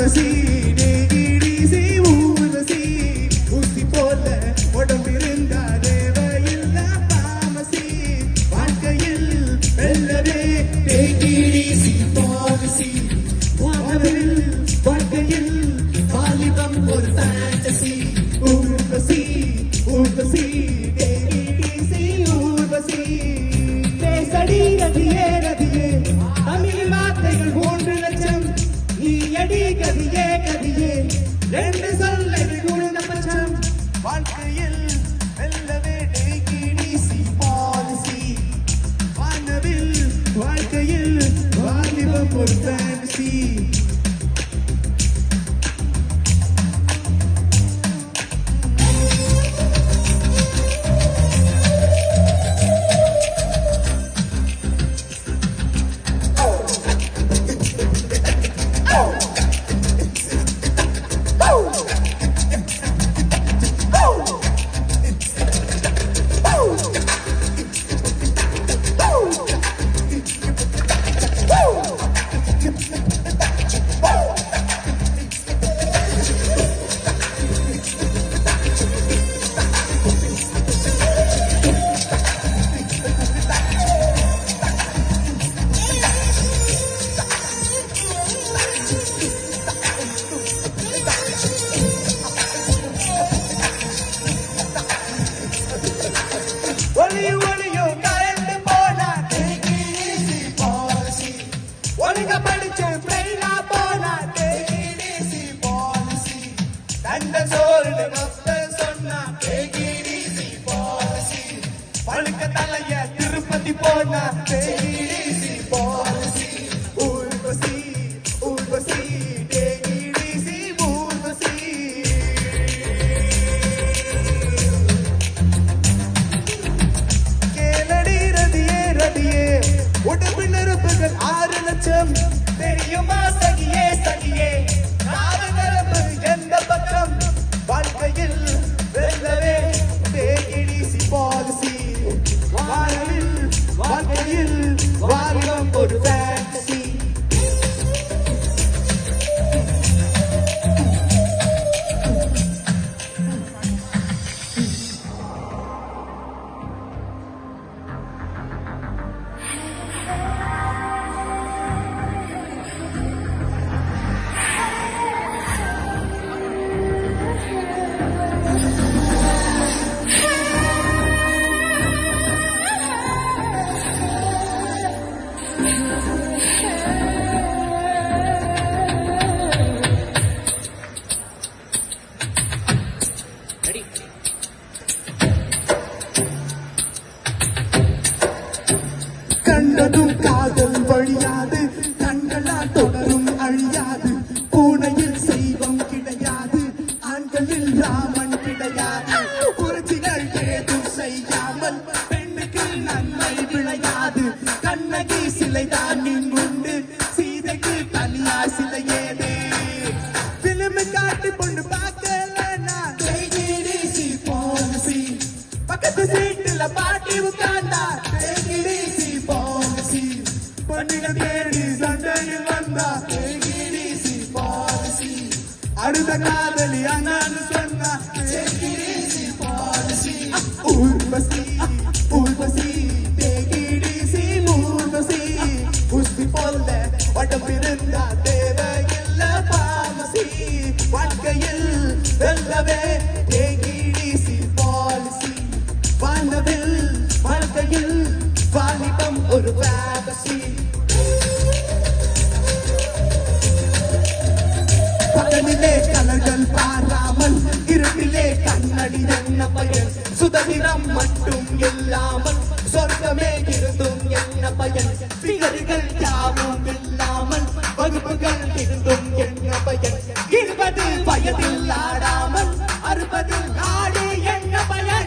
ஊர்வசி நெகிழிசி ஊர்வசி ஊசி போல உடம்பிருந்தா தேவையில்ல பாமசி வாழ்க்கையில் வெல்லவே நெகிழிசி பாமசி வாழ்வில் வாழ்க்கையில் வாலிபம் ஒரு ஃபேண்டசி ஊர்வசி ஊர்வசி நெகிழிசி ஊர்வசி பேசடி ரதியே ரதியே தமிழ் வார்த்தைகள் 3 லட்சம் நீ அடி கதியே கதியே 2 சொல்லை குறைந்த பட்சம் வாழ்க்கையில் வெல்லவே நெகிழிசி பாலிசி வானவில் வாழ்க்கையில் வாலிபம் ஒரு ஃபேண்டசி திருப்பதி போனா நெகிழிசி பாலிசி ஊர்வசி ஊர்வசி நெகிழிசி ஊர்வசி கேளடி ரதியே ரதியே உடம்பு நரம்புகள் 6 லட்சம் தெரியுமா சகியே சகியே நாடு நரம்பு எந்த பக்கம் வாழ்க்கையில் வெல்லவே நெகிழிசி பாலிசி வாழ்வில் வாழ்க்கையில் வாலிபம் ஒரு ஃபேண்டசி கண்டதும் காதல் வழியாது கண்களால் தொடரும் அழியாது பூனையில் செய்வம் கிடையாது ஆண்களில் ராமன் கிடையாது புரட்சிகள் ஏதும் செய்யாமல் பெண்ணுக்கு நன்மை விளையாது கண்ணகி சிலைதான் இங்குண்டு சீதைக்கு தனியா சிலை ஏது பிலிம் காட்டி பொண்ணு பார்க்கல நான் நெகிழிசி பாலிசி பக்கத்து சீட்டுல பாட்டி உட்கார்ந்தா நெகிழிசி பாலிசி பண்ணிட தேடி சண்டையில் வந்தா நெகிழிசி பாலிசி அடுத்த காதலி அண்ணான்னு சொன்னா நெகிழிசி பாலிசி ஊர்வசி ஊர்வசி நெகிழிசி ஊர்வசி உஸ்தி போல உடம்பிருந்தா தேவையில்ல பாமசி வாழ்க்கையில் வெல்லவே நெகிழிசி பாலிசி வானவில் வாழ்க்கையில் வாலிபம் ஒரு ஃபேண்டசி பகலிலே கலர்கள் பாராமல் இருட்டிலே கண்ணடி என்ன பயன் சுதந்திரம் மட்டும் இல்லாமல் சொர்க்கமே இருந்தும் என்ன பயன் பிகர்கள் யாவும் இல்லாமல் வகுப்புகள் இருந்தும் என்ன பயன்